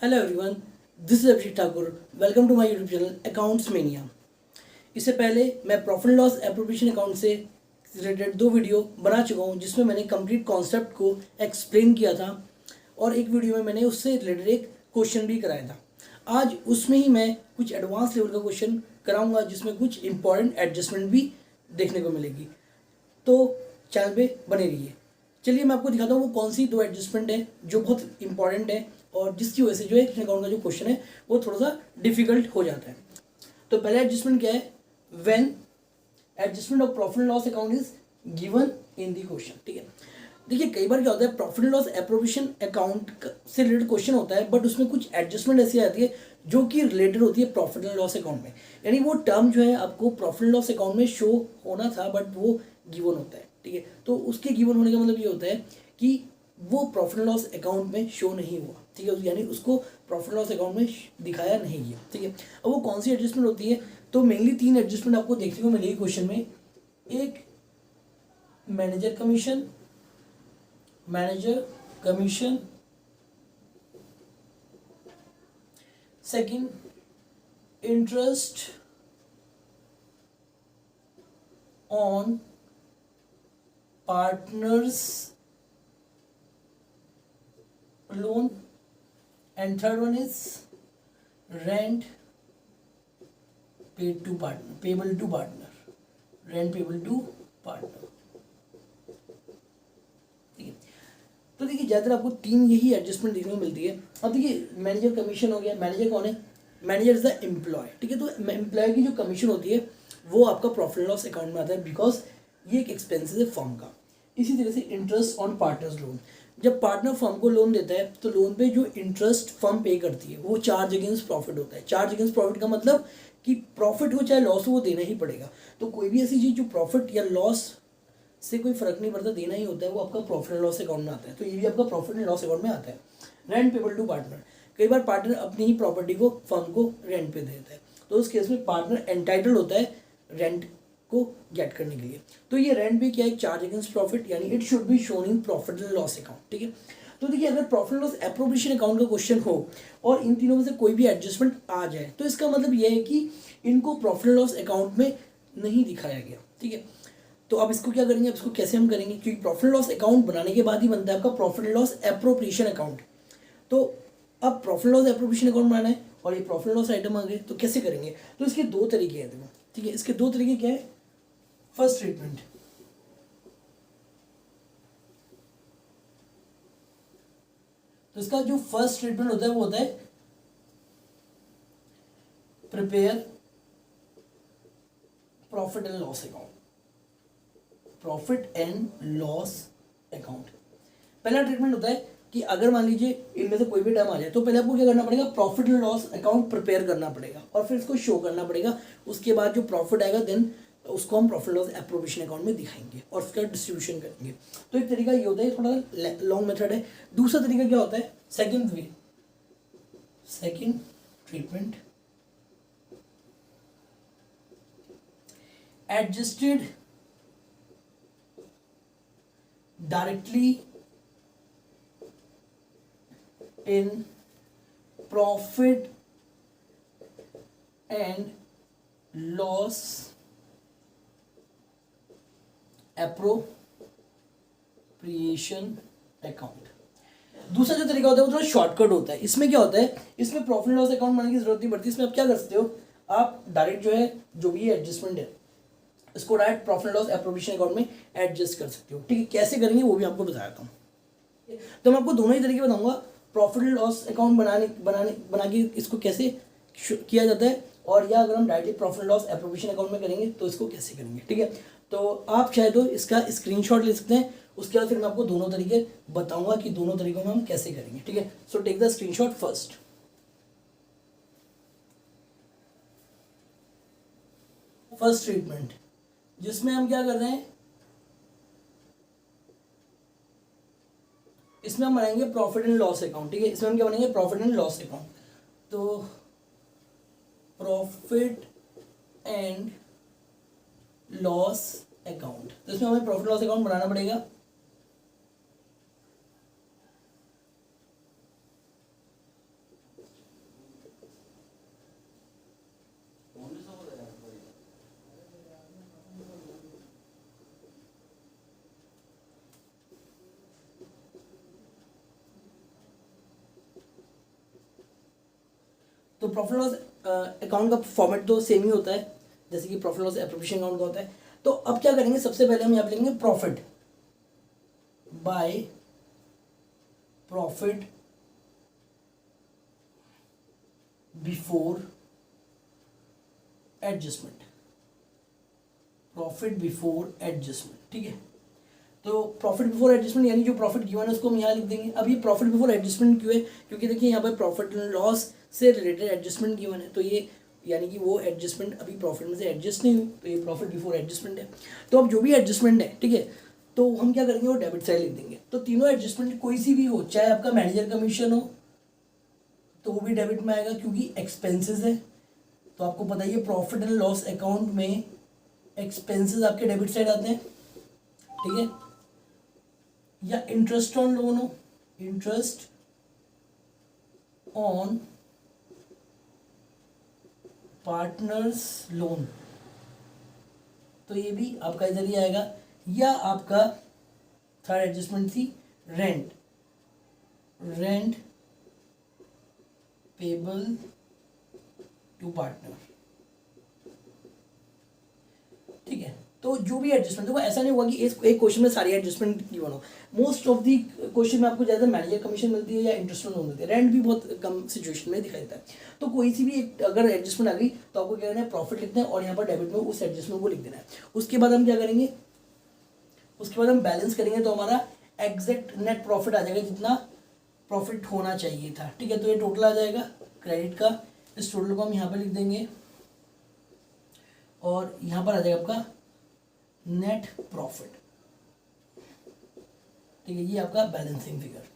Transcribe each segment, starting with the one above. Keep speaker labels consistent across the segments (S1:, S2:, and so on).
S1: Hello everyone, this is Abhishek Thakur. Welcome to my YouTube channel accounts mania. इससे पहले मैं profit and loss appropriation account से related 2 video बना चुका हूँ, जिसमें मैंने कंप्लीट कॉन्सेप्ट को एक्सप्लेन किया था और एक वीडियो में मैंने उससे रिलेटेड एक क्वेश्चन भी कराया था। आज उसमें ही मैं कुछ एडवांस लेवल का क्वेश्चन कराऊंगा, जिसमें कुछ इंपॉर्टेंट एडजस्टमेंट भी देखने को मिलेगी। तो चैनल पे बने रहिए। चलिए मैं आपको दिखाता हूँ वो कौन सी 2 एडजस्टमेंट है जो बहुत इंपॉर्टेंट है और जिसकी वजह से जो है अकाउंट का जो क्वेश्चन है वो थोड़ा सा डिफिकल्ट हो जाता है। तो पहला एडजस्टमेंट क्या है? When adjustment of profit and loss account is given in the question. ठीक है, देखिए कई बार क्या होता है, profit and loss appropriation account से रिलेटेड क्वेश्चन होता है, बट उसमें कुछ एडजस्टमेंट ऐसी आती है जो कि रिलेटेड होती है प्रॉफिट एंड लॉस अकाउंट में। यानी वो टर्म जो है आपको प्रॉफिट एंड लॉस अकाउंट में शो होना था, बट वो गिवन होता है। ठीक है, तो उसके गिवन होने का मतलब ये होता है कि वो प्रॉफिट एंड लॉस अकाउंट में शो नहीं हुआ। ठीक है, यानी उसको प्रॉफिट एंड लॉस अकाउंट में दिखाया नहीं गया। ठीक है, अब वो कौन सी एडजस्टमेंट होती है? तो मेनली 3 एडजस्टमेंट आपको देखने को मिलेगी क्वेश्चन में। एक manager commission, second interest on partners loan, and third one is rent payable to partner, rent payable to partner। ठीक है, तो देखिए ज़्यादातर आपको 3 यही एडजस्टमेंट देखने को मिलती है। अब देखिए मैनेजर कमीशन हो गया। मैनेजर कौन है? Manager is the employee. ठीक है, तो एम्प्लॉय की जो कमीशन होती है वो आपका प्रॉफिट एंड लॉस अकाउंट में आता है, बिकॉज ये एक एक्सपेंसिव है फर्म का। इसी तरह से इंटरेस्ट ऑन पार्टनर्स लोन, जब पार्टनर फर्म को लोन देता है तो लोन पे जो इंटरेस्ट फर्म पे करती है वो चार्ज अगेंस्ट प्रॉफिट होता है। चार्ज अगेंस्ट प्रॉफिट का मतलब कि प्रॉफिट हो चाहे लॉस हो वो देना ही पड़ेगा। तो कोई भी ऐसी चीज़ जो प्रॉफिट या लॉस से कोई फर्क नहीं पड़ता, देना ही होता है, वो आपका प्रॉफिट एंड लॉस अकाउंट में आता है। तो ये भी आपका प्रॉफिट एंड लॉस अकाउंट में आता है। रेंट पेबल टू पार्टनर, कई बार पार्टनर अपनी ही प्रॉपर्टी को फर्म को रेंट पे देता है, तो उस केस में पार्टनर एंटाइटल होता है रेंट को गेट करने के लिए। तो ये रेंट भी क्या है? चार्ज अगेंस्ट प्रॉफिट, यानी it should be shown in profit and loss account. ठीक है, तो देखिए अगर profit and loss appropriation account का क्वेश्चन हो और इन तीनों में से कोई भी एडजस्टमेंट आ जाए, तो इसका मतलब यह है कि इनको प्रॉफिट एंड लॉस अकाउंट में नहीं दिखाया गया। ठीक है, तो अब इसको क्या करेंगे? अब इसको कैसे हम करेंगे? क्योंकि प्रॉफिट एंड लॉस अकाउंट बनाने के बाद ही बनता है आपका profit and loss appropriation account. तो अब profit and loss appropriation account बनाना है और ये प्रॉफिट एंड लॉस आइटम आ गए, तो कैसे करेंगे? तो इसके 2 तरीके हैं देखो। ठीक है, इसके 2 तरीके क्या है? फर्स्ट ट्रीटमेंट, तो इसका जो फर्स्ट ट्रीटमेंट होता है वो होता है prepare profit and loss account. Profit and loss account पहला ट्रीटमेंट होता है कि अगर मान लीजिए इनमें से कोई भी टर्म आ जाए तो पहले आपको क्या करना पड़ेगा? Profit and loss account prepare करना पड़ेगा और फिर इसको शो करना पड़ेगा। उसके बाद जो प्रॉफिट आएगा देन उसको हम प्रॉफिट लॉस एप्रोप्रिएशन अकाउंट में दिखाएंगे और उसका डिस्ट्रीब्यूशन करेंगे। तो एक तरीका ये होता है, थोड़ा लॉन्ग मेथड है। दूसरा तरीका क्या होता है? Second treatment, adjusted directly in profit and loss appropriation account। दूसरा जो तरीका होता है वो थोड़ा शॉर्टकट होता है। इसमें क्या होता है? इसमें प्रॉफिट एंड लॉस अकाउंट बनाने की जरूरत नहीं पड़ती। इसमें आप क्या कर सकते हो? आप डायरेक्ट जो है जो भी एडजस्टमेंट है इसको direct profit and loss appropriation account में एडजस्ट कर सकते हो। ठीक है, कैसे करेंगे वो भी आपको बताता हूँ। तो मैं आपको दोनों ही तरीके बताऊंगा, प्रॉफिट एंड लॉस अकाउंट बना के इसको कैसे किया जाता है, और या अगर हम directly profit and loss appropriation account में करेंगे तो इसको कैसे करेंगे। ठीक है, तो आप चाहे तो इसका स्क्रीनशॉट ले सकते हैं, उसके बाद फिर मैं आपको दोनों तरीके बताऊंगा कि दोनों तरीकों में हम कैसे करेंगे। ठीक है, so take the screenshot first. First treatment जिसमें हम क्या कर रहे हैं, इसमें हम बनाएंगे प्रॉफिट एंड लॉस अकाउंट। ठीक है, इसमें हम क्या बनाएंगे? Profit and loss account. तो प्रॉफिट एंड लॉस अकाउंट, तो इसमें हमें प्रॉफिट लॉस अकाउंट बनाना पड़ेगा। तो प्रॉफिट लॉस अकाउंट का फॉर्मेट तो सेम ही होता है जैसे कि प्रॉफिट लॉस एप्रोप्रिएशन अकाउंट का होता है। तो अब क्या करेंगे, सबसे पहले हम यहाँ पे लिखेंगे profit by profit before adjustment, profit before adjustment, ठीक है। तो प्रॉफिट बिफोर एडजस्टमेंट यानी जो प्रॉफिट गिवन है उसको हम यहाँ लिख देंगे। अब ये प्रॉफिट बिफोर एडजस्टमेंट क्यों है, क्योंकि देखिए यहाँ पर प्रॉफिट एंड लॉस से रिलेटेड एडजस्टमेंट गिवन है, तो ये यानी कि वो एडजस्टमेंट अभी प्रॉफिट में से एडजस्ट नहीं हुई, तो ये प्रॉफिट बिफोर एडजस्टमेंट है। तो अब जो भी एडजस्टमेंट है, ठीक है, तो हम क्या करेंगे, वो डेबिट साइड लिख देंगे। तो तीनों एडजस्टमेंट कोई सी भी हो, चाहे आपका मैनेजर कमीशन हो तो वो भी डेबिट में आएगा क्योंकि एक्सपेंसेस है। तो आपको पता ही है प्रॉफिट एंड लॉस अकाउंट में एक्सपेंसेस आपके डेबिट साइड आते हैं, ठीक है। या इंटरेस्ट ऑन लोन हो, इंटरेस्ट ऑन पार्टनर्स लोन, तो ये भी आपका इधर ही आएगा। या आपका थर्ड एडजस्टमेंट थी rent, rent payable to partner, ठीक है। तो जो भी एडजस्टमेंट, देखो ऐसा नहीं हुआ कि एक क्वेश्चन में सारी एडजस्टमेंट गिवन हो। मोस्ट ऑफ दी क्वेश्चन में आपको ज़्यादा मैनेजर कमीशन मिलती है या इंटरेस्ट लोन मिलती है, रेंट भी बहुत कम सिचुएशन में दिखाई देता है। तो कोई सी भी एक अगर एडजस्टमेंट आ गई तो आपको क्या करना है, प्रॉफिट लिखना है और यहाँ पर डेबिट में उस एडजस्टमेंट को लिख देना है। उसके बाद हम क्या करेंगे, उसके बाद हम बैलेंस करेंगे तो हमारा एग्जैक्ट नेट प्रॉफिट आ जाएगा जितना प्रॉफिट होना चाहिए था, ठीक है। तो ये टोटल आ जाएगा क्रेडिट का, इस टोटल को हम यहाँ पर लिख देंगे और यहाँ पर आ जाएगा आपका नेट प्रॉफिट, ठीक है। ये आपका बैलेंसिंग फिगर,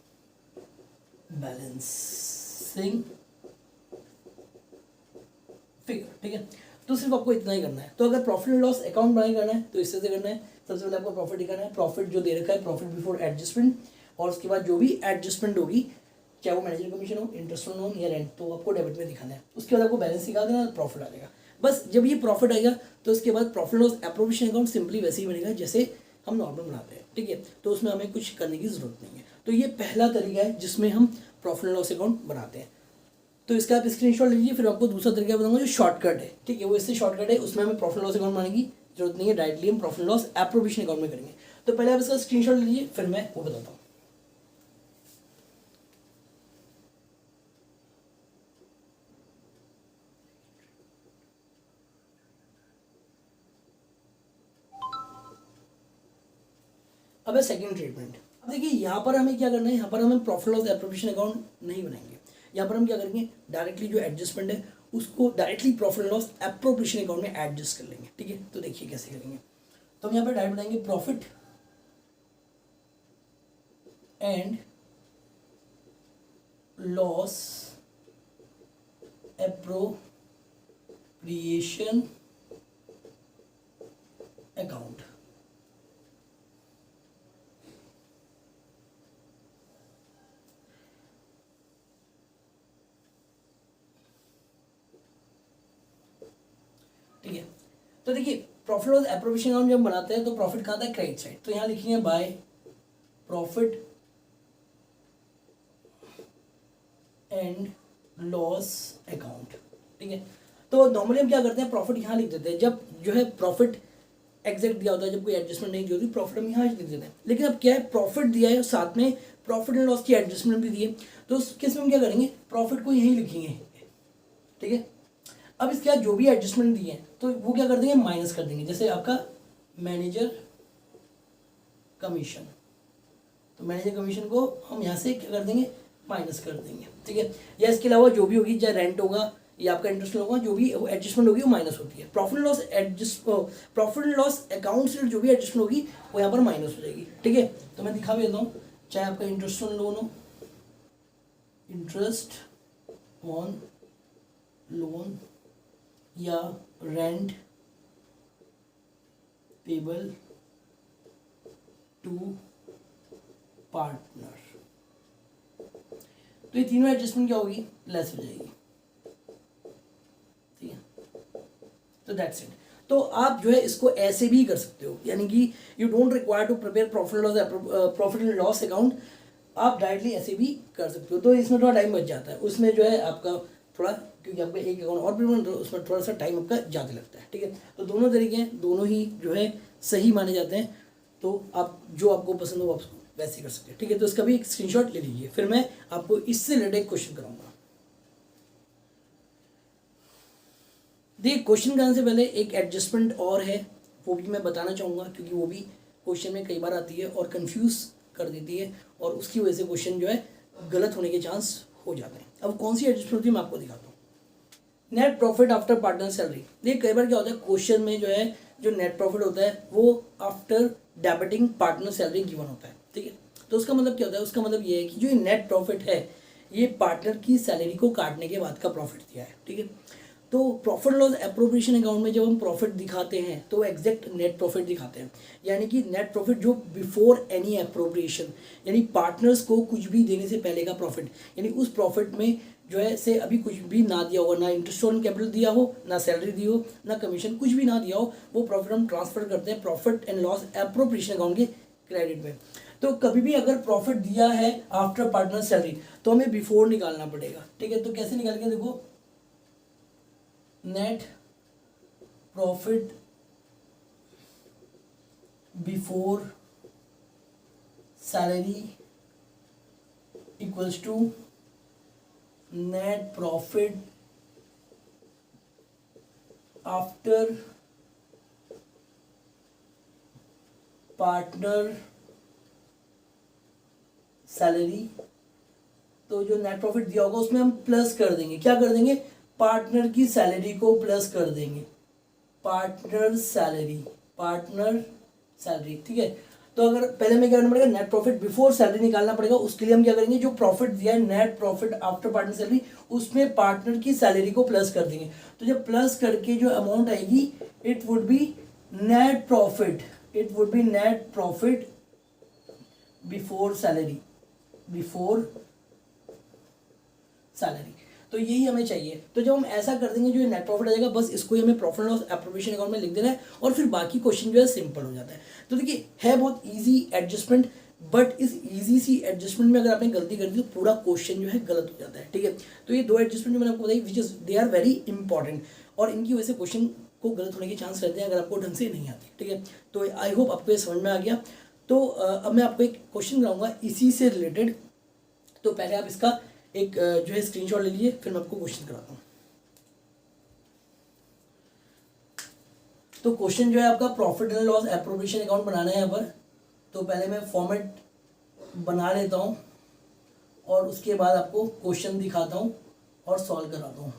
S1: बैलेंसिंग फिगर, ठीक है। तो सिर्फ आपको इतना ही करना है। तो अगर प्रॉफिट एंड लॉस अकाउंट बनाए करना है तो इससे से करना है। सबसे पहले आपको प्रॉफिट दिखाना है, प्रॉफिट जो दे रखा है प्रॉफिट बिफोर एडजस्टमेंट, और उसके बाद जो भी एडजस्टमेंट होगी चाहे वो मैनेजर कमीशन हो, इंटरेस्ट ऑन लोन या रेंट, तो आपको डेबिट में दिखाना है। उसके बाद आपको बैलेंस दिखा देना, प्रॉफिट आ जाएगा। बस जब ये प्रॉफिट आएगा तो उसके बाद profit loss appropriation account simply वैसे ही बनेगा जैसे हम नॉर्मल बनाते हैं, ठीक है। तो उसमें हमें कुछ करने की जरूरत नहीं है। तो ये पहला तरीका है जिसमें हम प्रॉफिट एंड लॉस अकाउंट बनाते हैं। तो इसका आप स्क्रीनशॉट लीजिए, फिर आपको दूसरा तरीका बताऊंगा जो शॉर्टकट है, ठीक है। वो इससे शॉर्टकट है, उसमें हमें प्रॉफिट लॉस अकाउंट बनाने की जरूरत नहीं है, डायरेक्टली हम प्रॉफिट लॉस एप्रोप्रिएशन अकाउंट में करेंगे। तो पहले आप इसका स्क्रीनशॉट लीजिए, फिर मैं वो बताता हूँ। अब है सेकंड ट्रीटमेंट। अब देखिए यहाँ पर हमें क्या करना है, यहाँ पर हमें प्रॉफिट लॉस एप्रोप्रिएशन अकाउंट नहीं बनाएंगे। यहाँ पर हम क्या करेंगे, डायरेक्टली जो एडजस्टमेंट है उसको directly profit loss appropriation account में एडजस्ट कर लेंगे, ठीक है। तो देखिए कैसे करेंगे, तो हम यहाँ पर डायरेक्ट बनाएंगे profit and loss appropriation account, ठीक है। तो देखिए प्रॉफिट लॉस एप्रोप्रिएशन अकाउंट जब बनाते हैं तो प्रॉफिट कहाँ आता है, क्रेडिट साइड। तो यहाँ लिखेंगे by profit and loss account, ठीक है। तो नॉर्मली हम क्या करते हैं, प्रॉफिट यहाँ लिख देते हैं जब जो है प्रॉफिट एग्जैक्ट दिया होता है, जब कोई एडजस्टमेंट नहीं दी होती प्रॉफिट हम यहाँ लिख देते हैं। लेकिन अब क्या है, प्रॉफिट दिया है साथ में प्रॉफिट एंड लॉस की एडजस्टमेंट भी दी है, तो उस केस में हम क्या करेंगे, प्रॉफिट को यहीं लिखेंगे, ठीक है। अब इसके बाद जो भी एडजस्टमेंट दिए हैं तो वो क्या कर देंगे, माइनस कर देंगे। जैसे आपका मैनेजर कमीशन, तो मैनेजर कमीशन को हम यहाँ से क्या कर देंगे, माइनस कर देंगे, ठीक है। या इसके अलावा जो भी होगी, चाहे रेंट होगा या आपका इंटरेस्ट होगा, जो भी एडजस्टमेंट होगी वो माइनस होती है। प्रॉफिट एंड लॉस अकाउंट से जो भी एडजस्टमेंट होगी वो यहाँ पर माइनस हो जाएगी, ठीक है। तो मैं दिखा भी देता हूँ, चाहे आपका इंटरेस्ट ऑन लोन हो, इंटरेस्ट ऑन लोन या रेंट पेबल टू पार्टनर, तो ये तीनों एडजस्टमेंट क्या होगी, लेस हो जाएगी, ठीक है। तो दैट्स इट। तो आप जो है इसको ऐसे भी कर सकते हो, यानी कि you don't require to prepare profit and loss account, आप डायरेक्टली ऐसे भी कर सकते हो। तो इसमें थोड़ा टाइम बच जाता है, उसमें जो है आपका थोड़ा, क्योंकि आपका एक अकाउंट और प्रीमियम तो उसमें थोड़ा सा टाइम आपका ज़्यादा लगता है, ठीक है। तो दोनों तरीके हैं, दोनों ही जो है सही माने जाते हैं। तो आप जो आपको पसंद हो आप वैसे ही कर सकते हैं, ठीक है। तो इसका भी एक स्क्रीनशॉट ले लीजिए, फिर मैं आपको इससे रिलेटेड क्वेश्चन कराऊंगा। देखिए, क्वेश्चन कराने से पहले एक एडजस्टमेंट और है, वो भी मैं बताना चाहूँगा, क्योंकि वो भी क्वेश्चन में कई बार आती है और कंफ्यूज कर देती है, और उसकी वजह से क्वेश्चन जो है गलत होने के चांस हो जाते हैं। अब कौन सी एडजस्टमेंट होती है मैं आपको दिखाता हूँ। Net profit after partner salary. देखिए, कई बार क्या होता है क्वेश्चन में जो है जो नेट प्रॉफिट होता है वो after debiting partner salary given होता है, ठीक है। तो उसका मतलब क्या होता है, उसका मतलब ये है कि जो ये नेट प्रॉफिट है ये पार्टनर की सैलरी को काटने के बाद का प्रॉफिट दिया है, ठीक है। तो प्रॉफिट लॉस एप्रोप्रिएशन अकाउंट में जब हम प्रॉफिट दिखाते हैं तो एग्जैक्ट नेट प्रॉफिट दिखाते हैं, यानी कि नेट प्रॉफिट जो बिफोर एनी एप्रोप्रिएशन, यानी पार्टनर्स को कुछ भी देने से पहले का प्रॉफिट, यानी उस प्रॉफिट में जो है से अभी कुछ भी ना दिया होगा, ना इंटरेस्ट ऑन कैपिटल दिया हो, ना सैलरी दी हो, ना कमीशन, कुछ भी ना दिया हो, वो प्रॉफिट हम ट्रांसफर करते हैं profit and loss appropriation account के क्रेडिट में। तो कभी भी अगर प्रॉफिट दिया है आफ्टर पार्टनर सैलरी तो हमें बिफोर निकालना पड़ेगा, ठीक है। तो कैसे निकाल के देखो, net profit before salary equals to net profit after partner salary. तो जो नेट प्रॉफिट दिया होगा उसमें हम प्लस कर देंगे, क्या कर देंगे, पार्टनर की सैलरी को प्लस कर देंगे, पार्टनर सैलरी, ठीक है। तो अगर पहले में क्या करना पड़ेगा, नेट प्रॉफिट बिफोर सैलरी निकालना पड़ेगा, उसके लिए हम क्या करेंगे, जो प्रॉफिट दिया है net profit after partner salary उसमें पार्टनर की सैलरी को प्लस कर देंगे। तो जब प्लस करके जो अमाउंट आएगी it would be net profit, before salary, तो यही हमें चाहिए। तो जब हम ऐसा कर देंगे जो नेट प्रॉफिट आ जाएगा, बस इसको ही हमें प्रॉफिट लॉस एप्रोप्रिएशन अकाउंट में लिख देना है और फिर बाकी क्वेश्चन जो है सिंपल हो जाता है। तो देखिए, है बहुत इजी एडजस्टमेंट, बट इस इजी सी एडजस्टमेंट में अगर आपने गलती कर दी तो पूरा क्वेश्चन जो है गलत हो जाता है, ठीक है। तो ये दो एडजस्टमेंट जो मैंने आपको बताई which is they are very important, और इनकी वजह से क्वेश्चन को गलत होने के चांस रहते हैं अगर आपको ढंग से नहीं आती, ठीक है। तो आई होप आपको ये समझ में आ गया। तो अब मैं आपको एक क्वेश्चन कराऊंगा इसी से रिलेटेड। तो पहले आप इसका एक जो है स्क्रीनशॉट ले लीजिए, फिर मैं आपको क्वेश्चन कराता हूँ। तो क्वेश्चन जो है आपका profit and loss appropriation account बनाना है यहाँ पर। तो पहले मैं फॉर्मेट बना लेता हूँ और उसके बाद आपको क्वेश्चन दिखाता हूँ और सॉल्व कराता हूँ।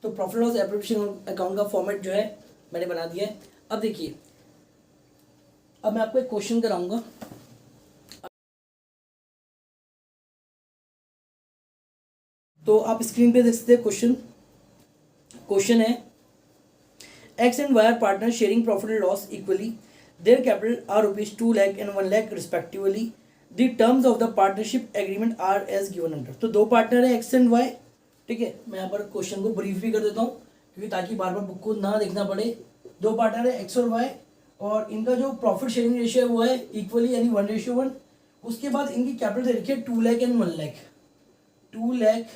S1: तो प्रॉफिट लॉस एप्रोप्रिएशन अकाउंट का फॉर्मेट जो है मैंने बना दिया है। अब देखिए, अब मैं आपको एक क्वेश्चन कराऊंगा। तो आप स्क्रीन पे देख सकते हैं क्वेश्चन है, X and Y are partner sharing profit and loss equally, their capital are ₹2 lakh and 1 lakh respectively, the terms of the partnership agreement are as given under. तो दो पार्टनर है एक्स एंड वाई, ठीक है। मैं यहाँ पर क्वेश्चन को ब्रीफ भी कर देता हूँ क्योंकि ताकि बार बार बुक को ना देखना पड़े। दो पार्टनर है एक्स और वाई, और इनका जो प्रॉफिट शेयरिंग रेशियो है वो है इक्वली, यानी 1:1। उसके बाद इनकी कैपिटल देखिए 2 lakh and 1 lakh, 2 lakh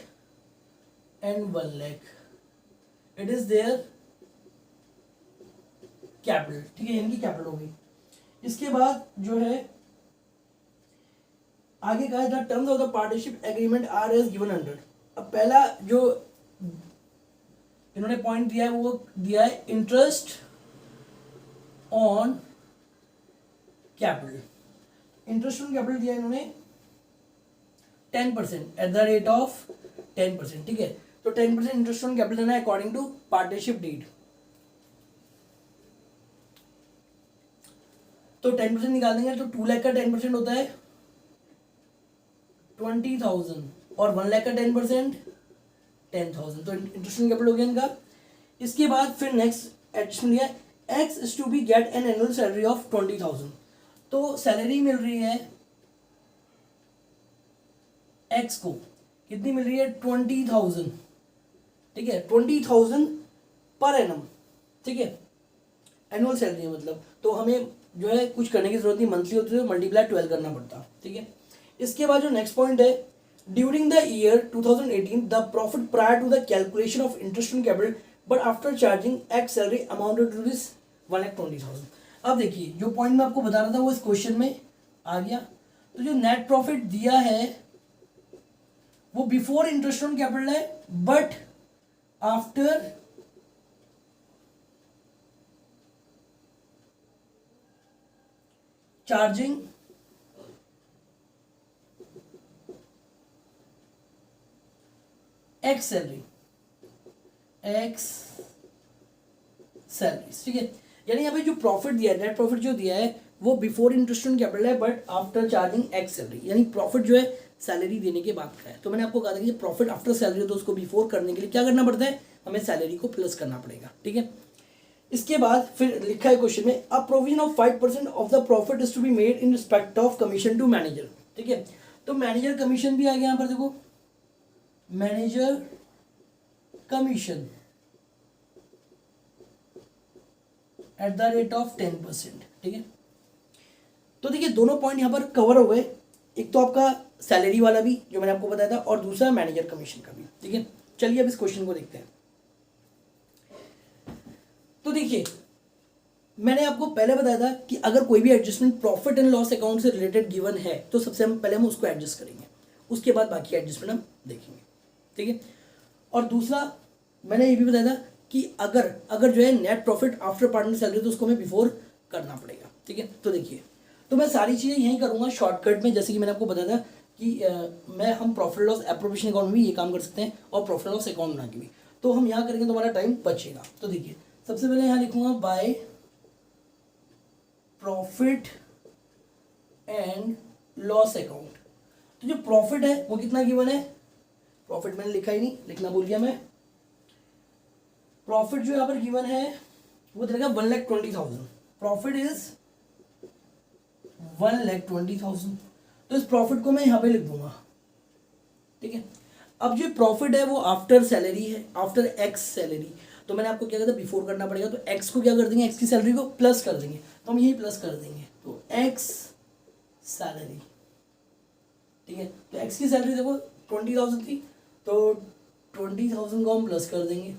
S1: and 1 lakh, it is their capital, ठीक है, इनकी कैपिटल हो गई। इसके बाद जो है आगे कहा the terms of the partnership agreement are as given under. अब पहला जो इन्होंने पॉइंट दिया है वो दिया है interest on capital, interest on capital दिया इन्होंने 10% एट द रेट ऑफ 10%, ठीक है। तो 10% इंटरेस्ट ऑन कैपिटल देना है अकॉर्डिंग टू पार्टनरशिप डीड। तो 10% निकाल देंगे तो 2 लाख का 10% होता है 20,000 और 1 लाख का 10% 10,000। तो इंटरेस्ट ऑन कैपिटल हो गया इनका। इसके बाद फिर नेक्स्ट एडिशन लिया, X is to be get an annual salary of 20,000। तो सैलरी मिल रही है एक्स को, कितनी मिल रही है 20,000, ठीक है, 20,000 पर एनम, ठीक है, एनुअल सैलरी है मतलब। तो हमें जो है कुछ करने की जरूरत नहीं, मंथली होती है मल्टीप्लाई 12 करना पड़ता, ठीक है। इसके बाद जो नेक्स्ट पॉइंट है, during the year 2018 the profit prior to the calculation of interest on capital but after charging X salary amounted to this 1,20,000। अब देखिए जो पॉइंट मैं आपको बता रहा था वो इस क्वेश्चन में आ गया। तो जो नेट प्रॉफिट दिया है वो बिफोर इंटरेस्ट ऑन कैपिटल है but after charging X salary, x salary, ठीक है। यानी यहाँ पे जो प्रॉफिट दिया है, नेट प्रॉफिट जो दिया है वो बिफोर इंटरेस्ट ऑन कैपिटल है but after charging X salary, यानी प्रॉफिट जो है सैलरी देने के बाद का है। तो मैंने आपको कहा था कि प्रॉफिट आफ्टर सैलरी हो तो उसको बिफोर करने के लिए क्या करना पड़ता है, हमें सैलरी को प्लस करना पड़ेगा, ठीक है। इसके बाद फिर लिखा है क्वेश्चन में, a provision of 5% of the profit is to be made in respect of commission to manager, ठीक है। तो मैनेजर कमीशन भी आ गया यहाँ पर, देखो manager commission at the rate of 10%, ठीक है। तो देखिए दोनों पॉइंट यहाँ पर कवर हो गए, एक तो आपका सैलरी वाला भी जो मैंने आपको बताया था और दूसरा मैनेजर कमीशन का भी, ठीक है। चलिए अब इस क्वेश्चन को देखते हैं। तो देखिए मैंने आपको पहले बताया था कि अगर कोई भी adjustment profit and loss account से रिलेटेड गिवन है तो सबसे पहले हम उसको एडजस्ट करेंगे, उसके बाद बाकी एडजस्टमेंट हम देखेंगे, ठीक है। और दूसरा मैंने ये भी बताया था कि अगर जो है net profit after partner salary तो उसको हमें बिफोर करना पड़ेगा, ठीक है। तो देखिए तो मैं सारी चीज़ें यही करूँगा शॉर्टकट में, जैसे कि मैंने आपको बताया था कि हम प्रॉफिट लॉस एप्रोप्रिएशन अकाउंट में भी ये काम कर सकते हैं और प्रॉफिट लॉस अकाउंट बना के भी। तो हम यहाँ करेंगे तो हमारा टाइम बचेगा। तो देखिए सबसे पहले यहाँ लिखूंगा by profit and loss account. तो जो प्रॉफिट है वो कितना गिवन है, प्रॉफिट मैंने लिखा ही नहीं, लिखना भूल गया मैं। प्रॉफिट जो यहाँ पर गिवन है वो रहेगा 1,20,000, प्रॉफिट इज 1,20,000। तो इस प्रॉफिट को मैं यहाँ पे लिख दूंगा, ठीक है। अब जो प्रॉफिट है वो आफ्टर सैलरी है, आफ्टर एक्स सैलरी। तो मैंने आपको क्या कहता बिफोर करना पड़ेगा, तो एक्स को क्या कर देंगे, एक्स की सैलरी को प्लस कर देंगे, तो हम यही प्लस कर देंगे, तो एक्स सैलरी, ठीक है। तो एक्स की सैलरी देखो 20,000 थी तो 20,000 को हम प्लस कर देंगे,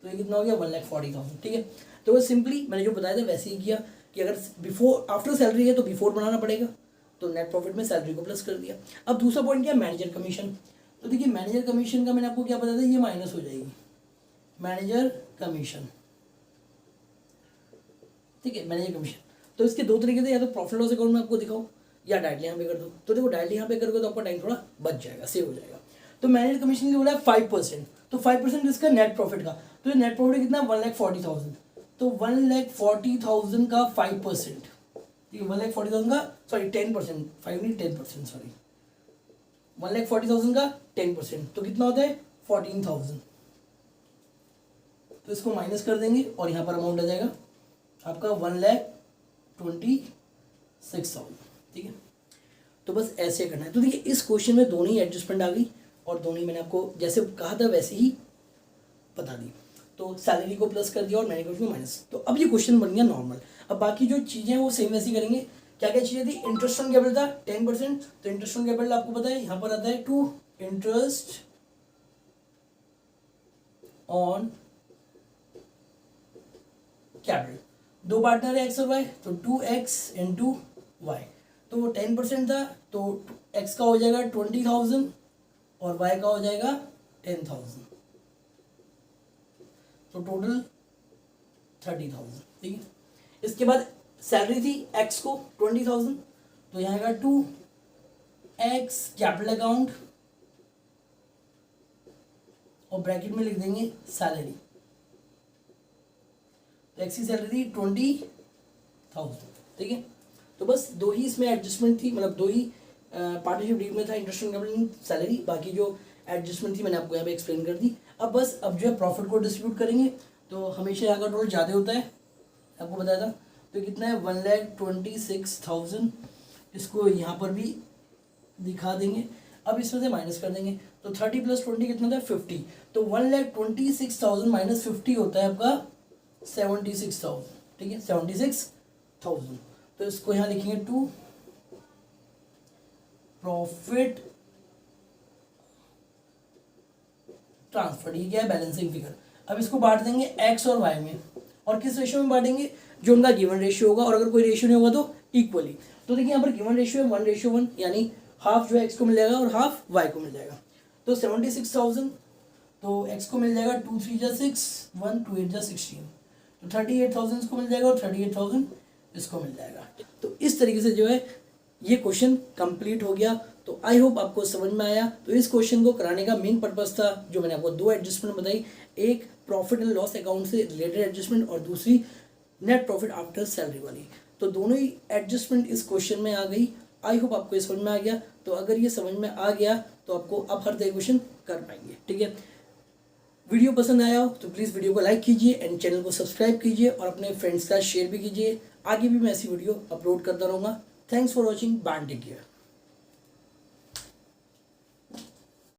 S1: तो ये कितना हो गया 1,40,000, ठीक है। तो वो सिंपली मैंने जो बताया था वैसे ही किया कि अगर बिफोर आफ्टर सैलरी है तो बिफोर बनाना पड़ेगा, तो नेट प्रॉफिट में सैलरी को प्लस कर दिया। अब दूसरा पॉइंट क्या, मैनेजर कमीशन। तो देखिए मैनेजर कमीशन का मैंने आपको क्या बताया था, ये माइनस हो जाएगी मैनेजर कमीशन, ठीक है, मैनेजर कमीशन। तो इसके दो तरीके थे, या तो प्रॉफिट लॉस अकाउंट में आपको दिखाओ या डायरेक्टली यहाँ पे कर दो। तो देखो डायरेक्टली यहाँ पे करोगे तो आपका टाइम थोड़ा बच जाएगा, सेव हो जाएगा। तो मैनेजर कमीशन की बोला है 5%, तो 5% इसका नेट प्रॉफिट का, तो ये नेट प्रॉफिट कितना 1,40,000, तो 1,40,000 का 5%, ठीक है, 1,40,000 का सॉरी 10%, 5 नहीं 10%, सॉरी 1,40,000 का 10%, तो कितना होता है 14,000। तो इसको माइनस कर देंगे और यहाँ पर अमाउंट आ जाएगा आपका 1,26,000, ठीक है। तो बस ऐसे करना है। तो देखिए इस क्वेश्चन में दोनों ही एडजस्टमेंट आ गई और दोनों ही मैंने आपको जैसे कहा था वैसे ही बता दी। तो सैलरी को प्लस कर दिया और मैंने को माइनस। तो अब ये क्वेश्चन बन गया नॉर्मल। अब बाकी जो चीज़ें वो सेम वैसी करेंगे। क्या क्या चीज़ें थी, इंटरेस्ट ऑन कैपिटल था 10%, तो इंटरेस्ट ऑन कैपिटल आपको पता है यहाँ पर आता है टू इंटरेस्ट ऑन कैपिटल, दो पार्टनर है एक्स और वाई, तो 2x इंटू वाई। तो 10% था तो x का हो जाएगा 20,000 और y का हो जाएगा 10,000, तो टोटल 30,000, ठीक है। इसके बाद सैलरी थी एक्स को 20,000, तो यहाँ आएगा 2x कैपिटल अकाउंट और ब्रैकेट में लिख देंगे सैलरी। तो एक्स की सैलरी थी 20,000, ठीक है। तो बस दो ही इसमें एडजस्टमेंट थी, मतलब दो ही पार्टनरशिप डील में था, इंटरेस्ट कैपिटल सैलरी, बाकी जो एडजस्टमेंट थी मैंने आपको यहाँ पे एक्सप्लेन कर दी। अब बस अब जो है प्रॉफिट को डिस्ट्रीब्यूट करेंगे, तो हमेशा यहाँ का टोटल ज़्यादा होता है, आपको बताया था। तो कितना है 1,26,000, इसको यहाँ पर भी दिखा देंगे। अब इसमें से माइनस कर देंगे, तो 30 + 20 कितना था 50, तो 1,26,000 - 50 होता है आपका 76,000, ठीक है 76,000। तो इसको यहाँ लिखेंगे 2 प्रॉफिट ट्रांसफर, ये क्या है बैलेंसिंग फिगर। अब इसको बांट देंगे एक्स और वाई में, और किस रेशियो में बांटेंगे, जो उनका गिवन रेशियो होगा, और अगर कोई रेशियो नहीं होगा तो इक्वली। तो देखिए यहाँ पर गिवन रेशियो है 1:1, यानी हाफ जो है एक्स को मिल जाएगा और हाफ वाई को मिल जाएगा। तो 76,000, तो एक्स को मिल जाएगा 2 3 = 6, 1 2 8 = 16, तो 38,000 इसको मिल जाएगा और 38,000 इसको मिल जाएगा। तो इस तरीके से जो है ये क्वेश्चन कंप्लीट हो गया। तो आई होप आपको समझ में आया। तो इस क्वेश्चन को कराने का मेन पर्पस था, जो मैंने आपको दो एडजस्टमेंट बताई, एक प्रॉफिट एंड लॉस अकाउंट से रिलेटेड एडजस्टमेंट और दूसरी नेट प्रॉफिट आफ्टर सैलरी वाली। तो दोनों ही एडजस्टमेंट इस क्वेश्चन में आ गई। आई होप आपको ये समझ में आ गया। तो अगर ये समझ में आ गया तो आपको अब हर तरह क्वेश्चन कर पाएंगे, ठीक है। वीडियो पसंद आया हो तो प्लीज़ वीडियो को लाइक कीजिए एंड चैनल को सब्सक्राइब कीजिए, और अपने फ्रेंड्स का शेयर भी कीजिए। आगे भी मैं ऐसी वीडियो अपलोड करता रहूँगा। Thanks for watching, bye, take care.